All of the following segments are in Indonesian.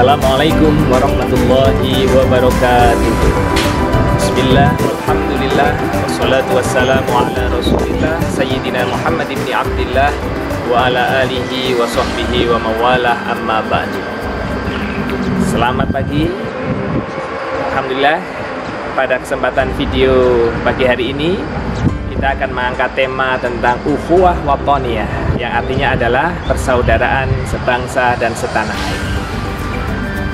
Assalamualaikum warahmatullahi wabarakatuh. Bismillah, alhamdulillah, wassalatu wassalamu ala rasulillah Sayyidina Muhammad ibn Abdillah wa ala alihi wa sahbihi wa mawalah, amma ba'du. Selamat pagi. Alhamdulillah, pada kesempatan video pagi hari ini kita akan mengangkat tema tentang ukhuwah watoniyah, yang artinya adalah persaudaraan sebangsa dan setanah air.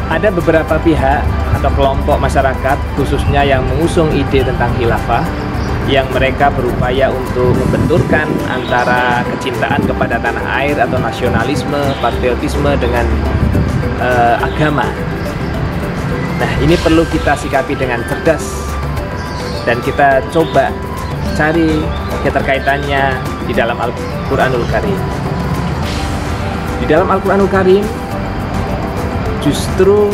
Ada beberapa pihak atau kelompok masyarakat khususnya yang mengusung ide tentang khilafah, yang mereka berupaya untuk membenturkan antara kecintaan kepada tanah air atau nasionalisme, patriotisme dengan agama. Nah, ini perlu kita sikapi dengan cerdas dan kita coba cari keterkaitannya di dalam Al-Quranul Karim. Di dalam Al-Quranul Karim justru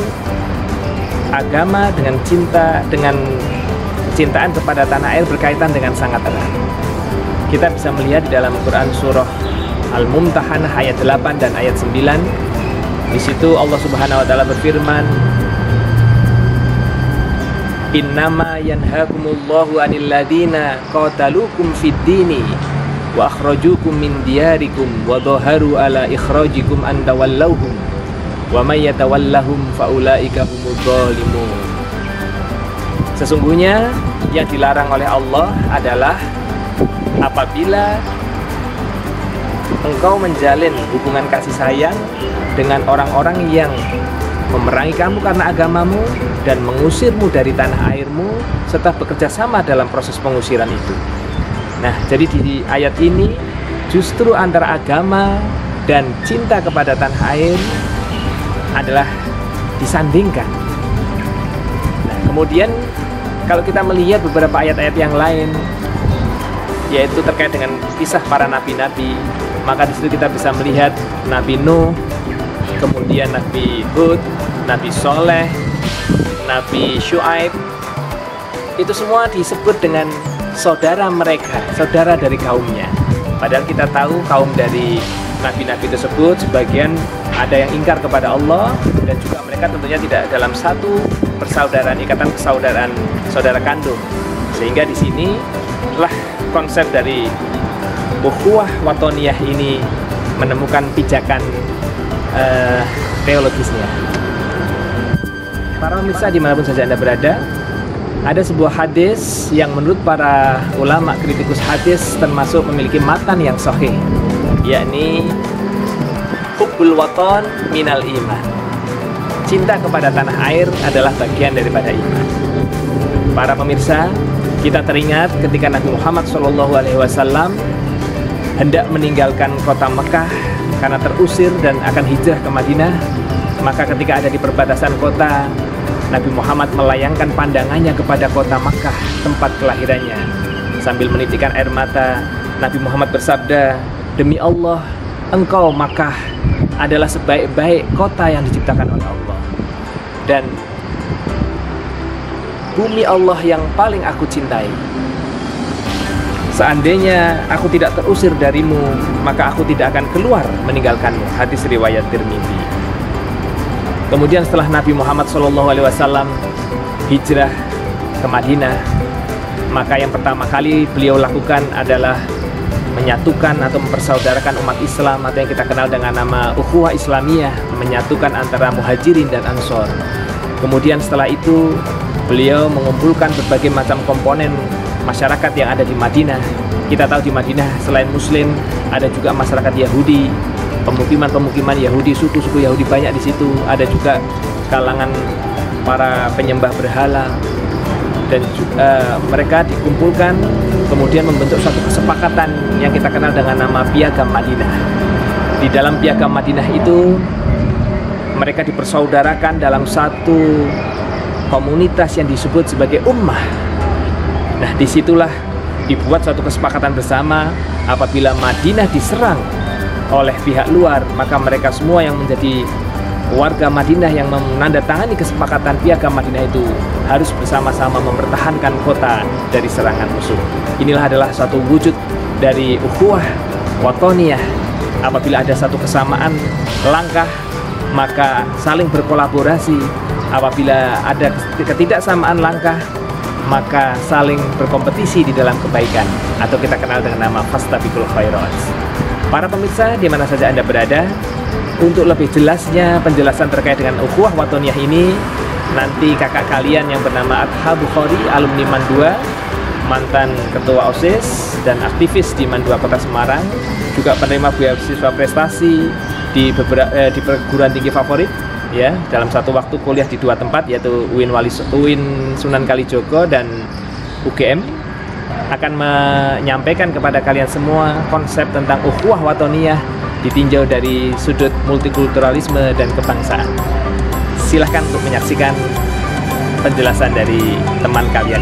agama dengan kecintaan kepada tanah air berkaitan dengan sangat erat. Kita bisa melihat di dalam Quran surah Al-Mumtahanah ayat 8 dan ayat 9. Di situ Allah Subhanahu wa taala berfirman, "Innama yanhakumullahu 'anil ladzina qataluukum fid dini wa akhrajukum min diyarikum wa dhaharu ala ikhrajikum an tawallawhum wa may yatawallahum faulaika humudz zalimun." Sesungguhnya yang dilarang oleh Allah adalah apabila engkau menjalin hubungan kasih sayang dengan orang-orang yang memerangi kamu karena agamamu dan mengusirmu dari tanah airmu serta bekerja sama dalam proses pengusiran itu. Nah, jadi di ayat ini justru antara agama dan cinta kepada tanah air adalah disandingkan. Nah, kemudian kalau kita melihat beberapa ayat-ayat yang lain, yaitu terkait dengan kisah para nabi-nabi, maka di situ kita bisa melihat Nabi Nuh, kemudian Nabi Hud, Nabi Soleh, Nabi Syuaib. Itu semua disebut dengan saudara mereka, saudara dari kaumnya. Padahal kita tahu kaum dari nabi-nabi tersebut sebagian ada yang ingkar kepada Allah, dan juga mereka tentunya tidak dalam satu persaudaraan, ikatan persaudaraan saudara kandung. Sehingga di sini lah konsep dari ukhuwah watoniyah ini menemukan pijakan teologisnya. Para pemirsa dimanapun saja Anda berada, ada sebuah hadis yang menurut para ulama kritikus hadis termasuk memiliki matan yang sahih, yakni hubbul waton minal iman. Cinta kepada tanah air adalah bagian daripada iman. Para pemirsa, kita teringat ketika Nabi Muhammad SAW hendak meninggalkan kota Mekah karena terusir dan akan hijrah ke Madinah. Maka ketika ada di perbatasan kota, Nabi Muhammad melayangkan pandangannya kepada kota Makkah, tempat kelahirannya. Sambil menitikkan air mata, Nabi Muhammad bersabda, "Demi Allah, engkau Makkah adalah sebaik-baik kota yang diciptakan oleh Allah. Dan bumi Allah yang paling aku cintai. Seandainya aku tidak terusir darimu, maka aku tidak akan keluar meninggalkanmu." Hadis riwayat Tirmidzi. Kemudian setelah Nabi Muhammad SAW hijrah ke Madinah, maka yang pertama kali beliau lakukan adalah menyatukan atau mempersaudarakan umat Islam, atau yang kita kenal dengan nama ukhuwah Islamiyah, menyatukan antara muhajirin dan ansor. Kemudian setelah itu beliau mengumpulkan berbagai macam komponen masyarakat yang ada di Madinah. Kita tahu di Madinah selain Muslim ada juga masyarakat Yahudi, pemukiman Yahudi, suku-suku Yahudi banyak di situ. Ada juga kalangan para penyembah berhala, dan mereka dikumpulkan kemudian membentuk suatu kesepakatan yang kita kenal dengan nama Piagam Madinah. Di dalam Piagam Madinah itu mereka dipersaudarakan dalam satu komunitas yang disebut sebagai ummah. Nah, disitulah dibuat suatu kesepakatan bersama, apabila Madinah diserang oleh pihak luar, maka mereka semua yang menjadi warga Madinah yang menandatangani kesepakatan Piagam Madinah itu harus bersama-sama mempertahankan kota dari serangan musuh. Inilah adalah suatu wujud dari ukhuwah watoniyah. Apabila ada satu kesamaan langkah maka saling berkolaborasi. Apabila ada ketidaksamaan langkah, maka saling berkompetisi di dalam kebaikan, atau kita kenal dengan nama fastabiqul khairat. Para pemirsa di mana saja Anda berada, untuk lebih jelasnya penjelasan terkait dengan ukhuwah watoniyah ini, nanti kakak kalian yang bernama Adha Bukhari, alumni MAN 2, mantan ketua OSIS dan aktivis di MAN 2 Kota Semarang, juga penerima beasiswa prestasi di perguruan tinggi favorit, ya, dalam satu waktu kuliah di dua tempat, yaitu UIN Sunan Kalijogo dan UGM, akan menyampaikan kepada kalian semua konsep tentang ukhuwah watoniyah ditinjau dari sudut multikulturalisme dan kebangsaan. Silahkan untuk menyaksikan penjelasan dari teman kalian.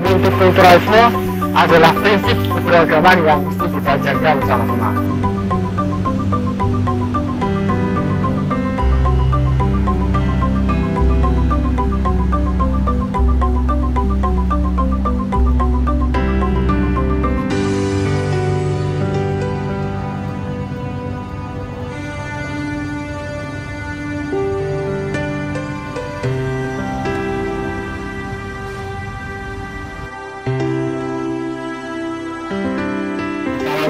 Multikulturalisme adalah prinsip keberagaman yang mesti kita jaga bersama-sama.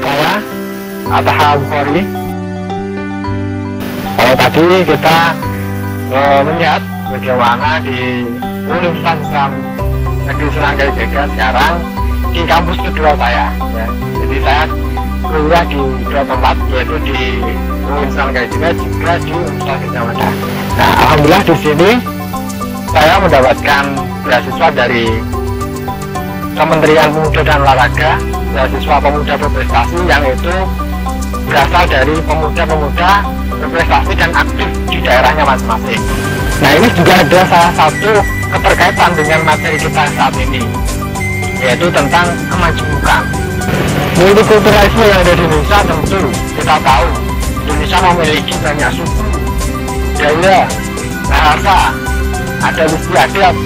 Saya Adha Bukhari. Kalau tadi kita melihat bagaimana di Universitas Islam Negeri Sunan Kalijaga sekarang di kampus kedua saya, ya. Jadi saya kuliah di dua tempat, yaitu di Universitas Sunan Kalijaga juga di Universitas Gadjah Mada. Nah, alhamdulillah di sini saya mendapatkan beasiswa dari Kementerian Pemuda dan Olahraga, beasiswa pemuda berprestasi, yang itu berasal dari pemuda-pemuda berprestasi dan aktif di daerahnya masing-masing. Nah, ini juga ada salah satu keterkaitan dengan materi kita saat ini, yaitu tentang kemajemukan. Multikulturalisme yang ada di Indonesia, tentu kita tahu Indonesia memiliki banyak suku, budaya, bahasa, adat istiadat,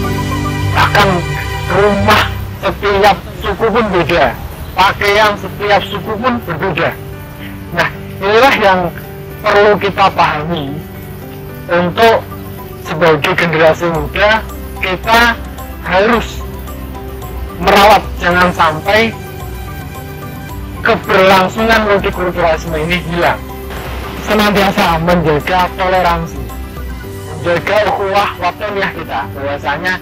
bahkan rumah setiap suku pun beda, pakaian setiap suku pun berbeda. Nah, inilah yang perlu kita pahami untuk sebagai generasi muda. Kita harus merawat, jangan sampai keberlangsungan multikulturalisme ini hilang. Senantiasa menjaga toleransi, menjaga ukhuwah watoniyah kita, bahwasanya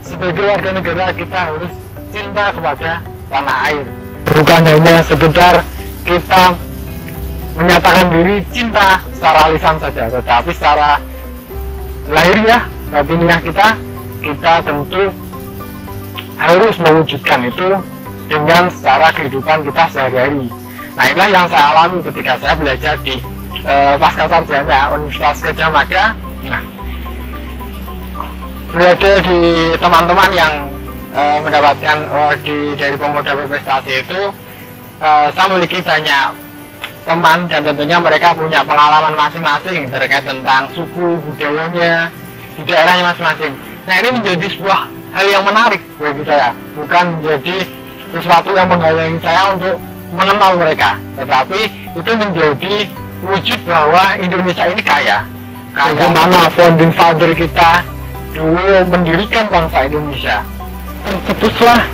sebagai warga negara kita harus cinta kepada tanah air. Bukan hanya sekedar kita menyatakan diri cinta secara lisan saja, tetapi secara lahiriah, batiniah kita tentu harus mewujudkan itu dengan secara kehidupan kita sehari-hari. Nah, inilah yang saya alami ketika saya belajar di Pasca Sarjana Universitas Gadjah Mada. Nah, berada di teman-teman yang mendapatkan dari pemuda berprestasi itu, saya memiliki banyak teman, dan tentunya mereka punya pengalaman masing-masing terkait tentang suku, budayanya di daerahnya masing-masing. Nah, ini menjadi sebuah hal yang menarik bagi saya, bukan menjadi sesuatu yang menghalangi saya untuk mengenal mereka, tetapi itu menjadi wujud bahwa Indonesia ini kaya. Bagaimana founding father kita dulu mendirikan bangsa Indonesia, tercetuslah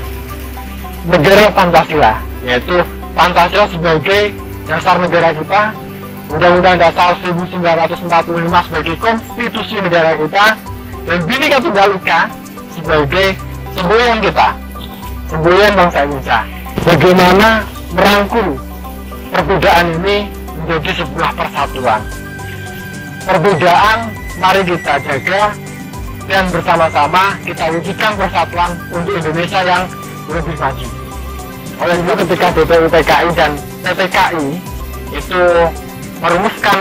negara Pancasila, yaitu Pancasila sebagai dasar negara kita, Undang-Undang Dasar 1945 sebagai konstitusi negara kita, dan Bhinneka Tunggal Ika sebagai semboyan kita, semboyan bangsa Indonesia. Bagaimana merangkul perbedaan ini menjadi sebuah persatuan. Perbedaan mari kita jaga, dan bersama-sama kita wujudkan persatuan untuk Indonesia yang lebih maju. Oleh itu, ketika DPU PKI dan PPKI itu merumuskan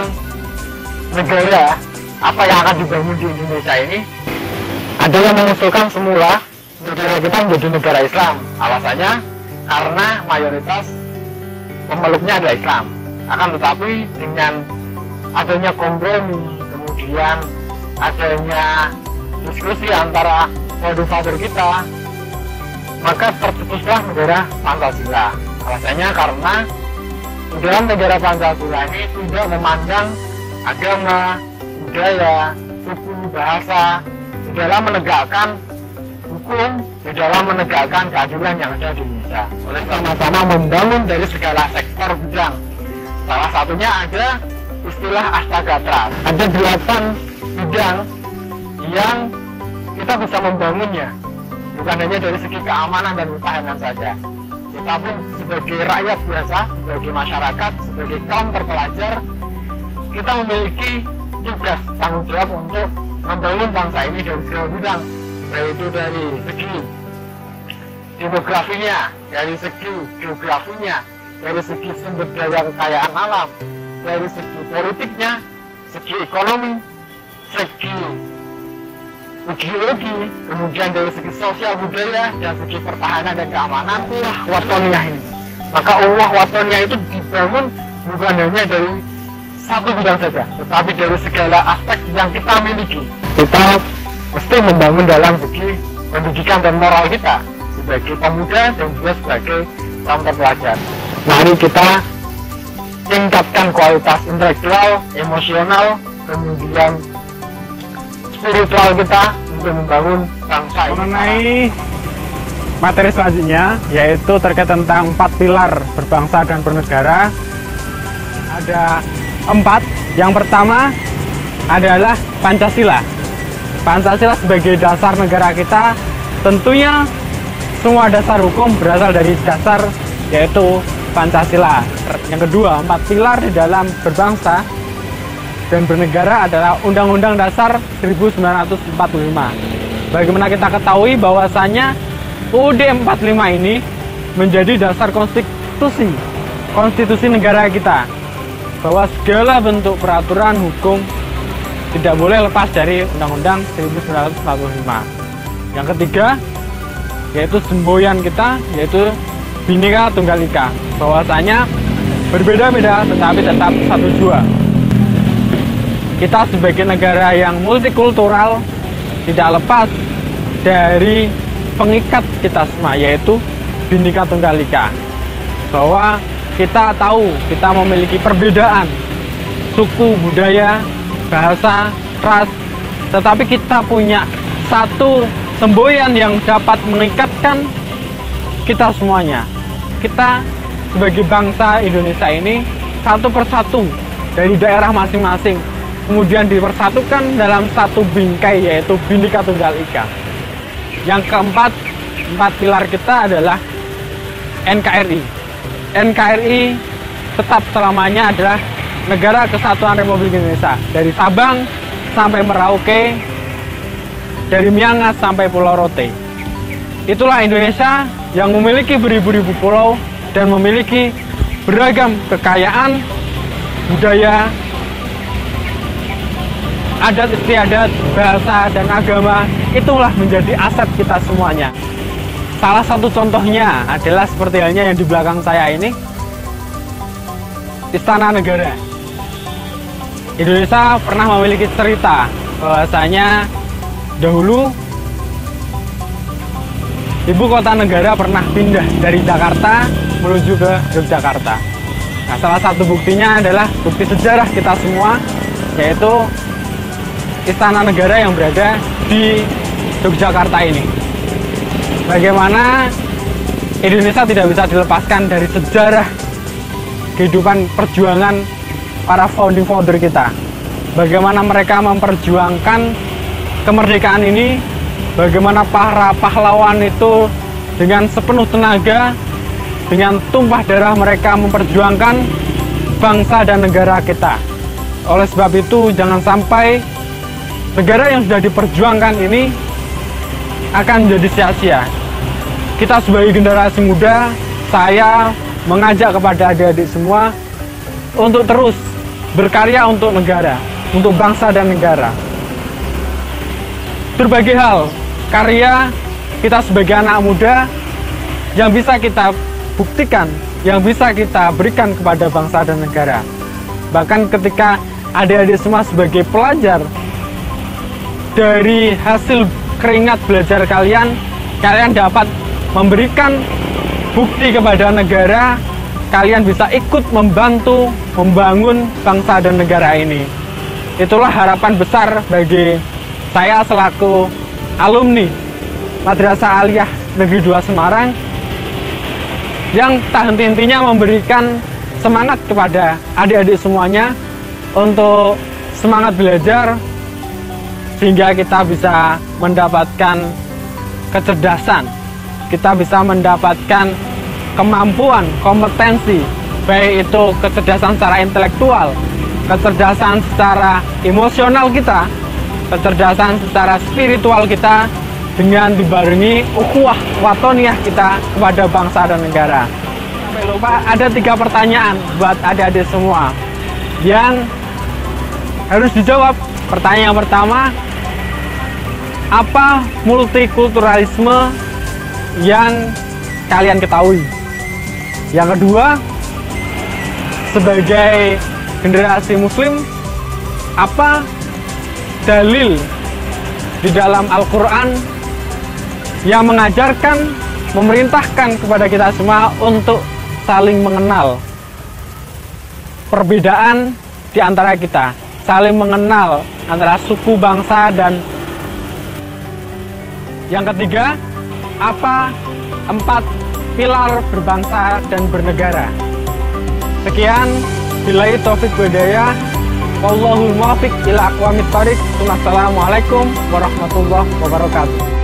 negara apa yang akan dibangun di Indonesia ini, ada yang mengusulkan semula negara kita menjadi negara Islam. Alasannya karena mayoritas pemeluknya adalah Islam. Akan tetapi dengan adanya kompromi, kemudian adanya diskusi antara founder kita, maka tercetuslah negara Pancasila. Alasannya karena di dalam negara Pancasila ini tidak memandang agama, budaya, suku, bahasa, di dalam menegakkan hukum, di dalam menegakkan keadilan yang ada di Indonesia. Oleh sama-sama membangun dari segala sektor bidang. Salah satunya ada istilah Astagatra. Ada 8 bidang yang kita bisa membangunnya, bukan hanya dari segi keamanan dan pertahanan saja, tetapi sebagai rakyat biasa, sebagai masyarakat, sebagai kaum terpelajar, kita memiliki tugas tanggung jawab untuk membangun bangsa ini dari segala bidang, yaitu dari segi demografinya, dari segi geografinya, dari segi sumber daya kekayaan alam, dari segi politiknya, segi ekonomi, segi ideologi, kemudian dari segi sosial budaya, dan segi pertahanan dan keamanan. Ulah watoniyah ini, maka ulah watoniyah itu dibangun bukan hanya dari satu bidang saja, tetapi dari segala aspek yang kita miliki. Kita mesti membangun dalam segi pendidikan dan moral kita sebagai pemuda dan juga sebagai kaum terpelajar. Mari kita tingkatkan kualitas intelektual, emosional, kemudian spiritual kita untuk membangun bangsa ini. Mengenai materi selanjutnya, yaitu terkait tentang 4 pilar berbangsa dan bernegara. Ada 4. Yang pertama adalah Pancasila. Pancasila sebagai dasar negara kita. Tentunya semua dasar hukum berasal dari dasar, yaitu Pancasila. Yang kedua, 4 pilar di dalam berbangsa dan bernegara adalah Undang-Undang Dasar 1945. Bagaimana kita ketahui bahwasannya UUD 45 ini menjadi dasar konstitusi negara kita, bahwa segala bentuk peraturan hukum tidak boleh lepas dari Undang-Undang 1945. Yang ketiga, yaitu semboyan kita, yaitu Bhinneka Tunggal Ika, bahwasanya berbeda-beda tetapi tetap satu jua. Kita sebagai negara yang multikultural tidak lepas dari pengikat kita semua, yaitu Bhinneka Tunggal Ika, bahwa kita tahu kita memiliki perbedaan suku, budaya, bahasa, ras, tetapi kita punya satu semboyan yang dapat mengikatkan kita semuanya. Kita sebagai bangsa Indonesia ini satu persatu dari daerah masing-masing, kemudian dipersatukan dalam satu bingkai, yaitu Bhinneka Tunggal Ika. Yang keempat, 4 pilar kita adalah NKRI. NKRI tetap selamanya adalah Negara Kesatuan Republik Indonesia, dari Sabang sampai Merauke, dari Miangas sampai Pulau Rote. Itulah Indonesia yang memiliki beribu-ribu pulau dan memiliki beragam kekayaan budaya, adat istiadat, bahasa, dan agama. Itulah menjadi aset kita semuanya. Salah satu contohnya adalah seperti halnya yang di belakang saya ini, Istana Negara. Indonesia pernah memiliki cerita bahwasanya dahulu ibu kota negara pernah pindah dari Jakarta menuju ke Yogyakarta. Nah, salah satu buktinya adalah bukti sejarah kita semua, yaitu Istana Negara yang berada di Yogyakarta ini. Bagaimana Indonesia tidak bisa dilepaskan dari sejarah kehidupan perjuangan para founding father kita. Bagaimana mereka memperjuangkan kemerdekaan ini, bagaimana para pahlawan itu dengan sepenuh tenaga, dengan tumpah darah mereka memperjuangkan bangsa dan negara kita. Oleh sebab itu, jangan sampai negara yang sudah diperjuangkan ini akan menjadi sia-sia. Kita sebagai generasi muda, saya mengajak kepada adik-adik semua untuk terus berkarya untuk negara, untuk bangsa dan negara. Berbagai hal, karya kita sebagai anak muda yang bisa kita buktikan, yang bisa kita berikan kepada bangsa dan negara. Bahkan ketika adik-adik semua sebagai pelajar, dari hasil keringat belajar kalian dapat memberikan bukti kepada negara, kalian bisa ikut membantu membangun bangsa dan negara ini. Itulah harapan besar bagi saya selaku alumni Madrasah Aliyah Negeri 2 Semarang, yang tak henti-hentinya memberikan semangat kepada adik-adik semuanya untuk semangat belajar, sehingga kita bisa mendapatkan kecerdasan, kita bisa mendapatkan kemampuan, kompetensi, baik itu kecerdasan secara intelektual, kecerdasan secara emosional kita, kecerdasan secara spiritual kita, dengan dibarengi ukhuwah watoniyah kita kepada bangsa dan negara. Sampai lupa, ada 3 pertanyaan buat adik-adik semua yang harus dijawab. Pertanyaan yang pertama, apa multikulturalisme yang kalian ketahui? Yang kedua, sebagai generasi muslim, apa dalil di dalam Al-Quran yang mengajarkan, memerintahkan kepada kita semua untuk saling mengenal perbedaan di antara kita, saling mengenal antara suku, bangsa, dan yang ketiga, apa 4 pilar berbangsa dan bernegara? Sekian, billahi taufiq wal-hidayah, wallahul muwaffiq ila aqwamit thoriq. Wassalamualaikum warahmatullahi wabarakatuh.